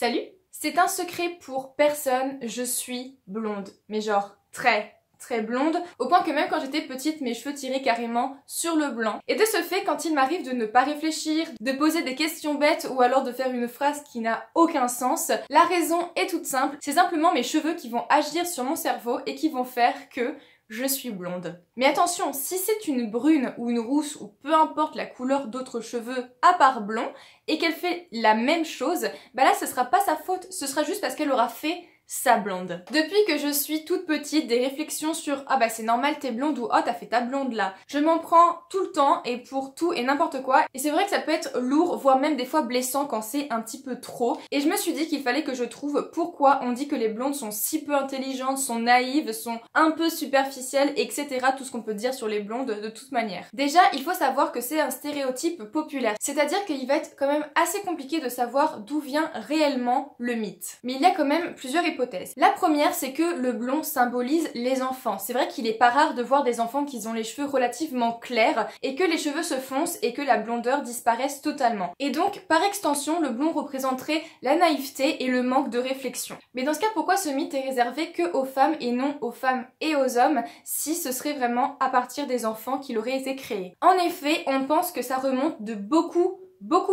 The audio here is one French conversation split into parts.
Salut! C'est un secret pour personne, je suis blonde. Mais genre très blonde, au point que même quand j'étais petite, mes cheveux tiraient carrément sur le blanc. Et de ce fait, quand il m'arrive de ne pas réfléchir, de poser des questions bêtes ou alors de faire une phrase qui n'a aucun sens, la raison est toute simple, c'est simplement mes cheveux qui vont agir sur mon cerveau et qui vont faire que je suis blonde. Mais attention, si c'est une brune ou une rousse ou peu importe la couleur d'autres cheveux à part blond et qu'elle fait la même chose, bah là ce sera pas sa faute, ce sera juste parce qu'elle aura fait sa blonde. Depuis que je suis toute petite, des réflexions sur ah bah c'est normal t'es blonde ou oh t'as fait ta blonde là, je m'en prends tout le temps et pour tout et n'importe quoi, et c'est vrai que ça peut être lourd voire même des fois blessant quand c'est un petit peu trop, et je me suis dit qu'il fallait que je trouve pourquoi on dit que les blondes sont si peu intelligentes, sont naïves, sont un peu superficielles, etc. Tout ce qu'on peut dire sur les blondes de toute manière. Déjà il faut savoir que c'est un stéréotype populaire, c'est-à-dire qu'il va être quand même assez compliqué de savoir d'où vient réellement le mythe. Mais il y a quand même plusieurs hypothèses. La première, c'est que le blond symbolise les enfants. C'est vrai qu'il est pas rare de voir des enfants qui ont les cheveux relativement clairs et que les cheveux se foncent et que la blondeur disparaisse totalement. Et donc, par extension, le blond représenterait la naïveté et le manque de réflexion. Mais dans ce cas, pourquoi ce mythe est réservé que aux femmes et non aux femmes et aux hommes si ce serait vraiment à partir des enfants qu'il aurait été créé? En effet, on pense que ça remonte de beaucoup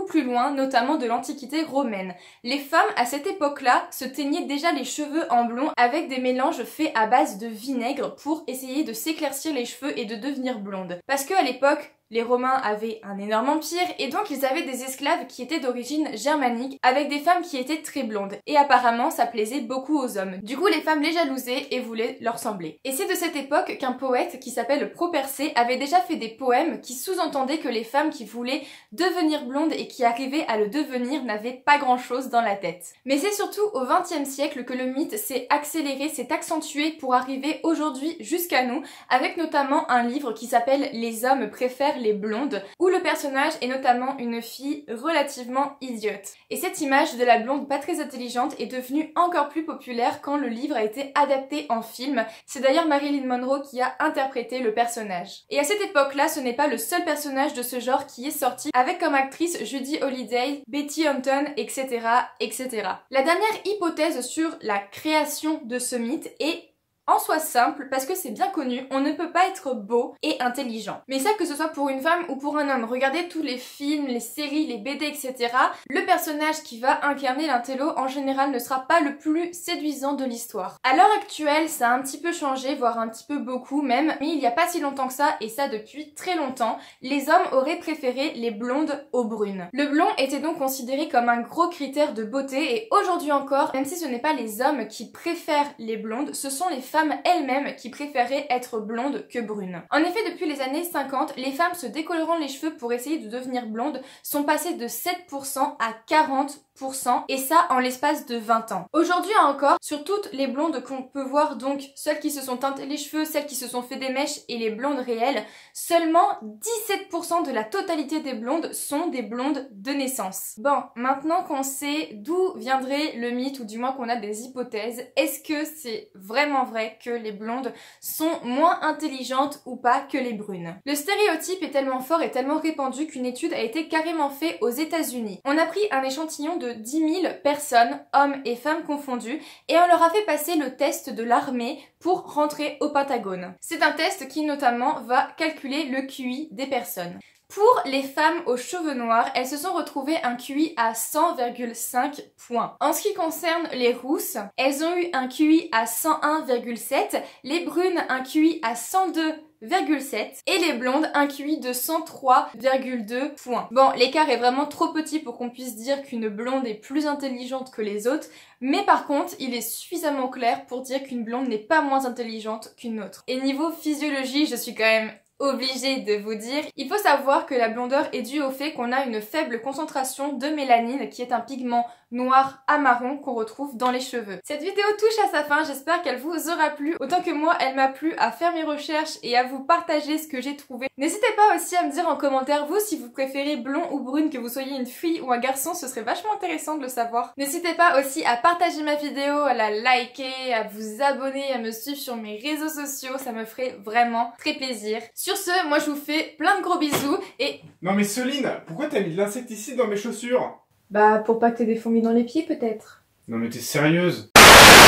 plus loin, notamment de l'Antiquité romaine. Les femmes, à cette époque-là, se teignaient déjà les cheveux en blond avec des mélanges faits à base de vinaigre pour essayer de s'éclaircir les cheveux et de devenir blondes. Parce qu'à l'époque, les Romains avaient un énorme empire et donc ils avaient des esclaves qui étaient d'origine germanique avec des femmes qui étaient très blondes. Et apparemment ça plaisait beaucoup aux hommes. Du coup les femmes les jalousaient et voulaient leur ressembler. Et c'est de cette époque qu'un poète qui s'appelle Propercée avait déjà fait des poèmes qui sous-entendaient que les femmes qui voulaient devenir blondes et qui arrivaient à le devenir n'avaient pas grand chose dans la tête. Mais c'est surtout au XXe siècle que le mythe s'est accéléré, s'est accentué pour arriver aujourd'hui jusqu'à nous, avec notamment un livre qui s'appelle Les hommes préfèrent les blondes, où le personnage est notamment une fille relativement idiote. Et cette image de la blonde pas très intelligente est devenue encore plus populaire quand le livre a été adapté en film. C'est d'ailleurs Marilyn Monroe qui a interprété le personnage. Et à cette époque-là, ce n'est pas le seul personnage de ce genre qui est sorti, avec comme actrice Judy Holliday, Betty Hunton, etc., etc. La dernière hypothèse sur la création de ce mythe est en soi simple, parce que c'est bien connu, on ne peut pas être beau et intelligent. Mais ça, que ce soit pour une femme ou pour un homme, regardez tous les films, les séries, les BD, etc. Le personnage qui va incarner l'intello, en général, ne sera pas le plus séduisant de l'histoire. À l'heure actuelle, ça a un petit peu changé, voire un petit peu beaucoup même, mais il n'y a pas si longtemps que ça, et ça depuis très longtemps, les hommes auraient préféré les blondes aux brunes. Le blond était donc considéré comme un gros critère de beauté, et aujourd'hui encore, même si ce n'est pas les hommes qui préfèrent les blondes, ce sont les femmes elles-mêmes qui préféraient être blondes que brunes. En effet, depuis les années 50, les femmes se décolorant les cheveux pour essayer de devenir blondes sont passées de 7% à 40%, et ça en l'espace de 20 ans. Aujourd'hui encore, sur toutes les blondes qu'on peut voir, donc celles qui se sont teintées les cheveux, celles qui se sont fait des mèches et les blondes réelles, seulement 17% de la totalité des blondes sont des blondes de naissance. Bon, maintenant qu'on sait d'où viendrait le mythe, ou du moins qu'on a des hypothèses, est-ce que c'est vraiment vrai que les blondes sont moins intelligentes ou pas que les brunes? Le stéréotype est tellement fort et tellement répandu qu'une étude a été carrément faite aux États-Unis. On a pris un échantillon de 10 000 personnes, hommes et femmes confondus, et on leur a fait passer le test de l'armée pour rentrer au Pentagone. C'est un test qui notamment va calculer le QI des personnes. Pour les femmes aux cheveux noirs, elles se sont retrouvées un QI à 100,5 points. En ce qui concerne les rousses, elles ont eu un QI à 101,7, les brunes un QI à 102,7 et les blondes un QI de 103,2 points. Bon, l'écart est vraiment trop petit pour qu'on puisse dire qu'une blonde est plus intelligente que les autres, mais par contre, il est suffisamment clair pour dire qu'une blonde n'est pas moins intelligente qu'une autre. Et niveau physiologie, je suis quand même obligée de vous dire, il faut savoir que la blondeur est due au fait qu'on a une faible concentration de mélanine, qui est un pigment noir à marron qu'on retrouve dans les cheveux. Cette vidéo touche à sa fin, j'espère qu'elle vous aura plu, autant que moi elle m'a plu, à faire mes recherches et à vous partager ce que j'ai trouvé. N'hésitez pas aussi à me dire en commentaire vous si vous préférez blond ou brune, que vous soyez une fille ou un garçon, ce serait vachement intéressant de le savoir. N'hésitez pas aussi à partager ma vidéo, à la liker, à vous abonner, à me suivre sur mes réseaux sociaux, ça me ferait vraiment très plaisir. Sur ce, moi je vous fais plein de gros bisous et... Non mais Soline, pourquoi t'as mis de l'insecticide dans mes chaussures? Bah, pour pas que t'aies des fourmis dans les pieds, peut-être. Non mais t'es sérieuse?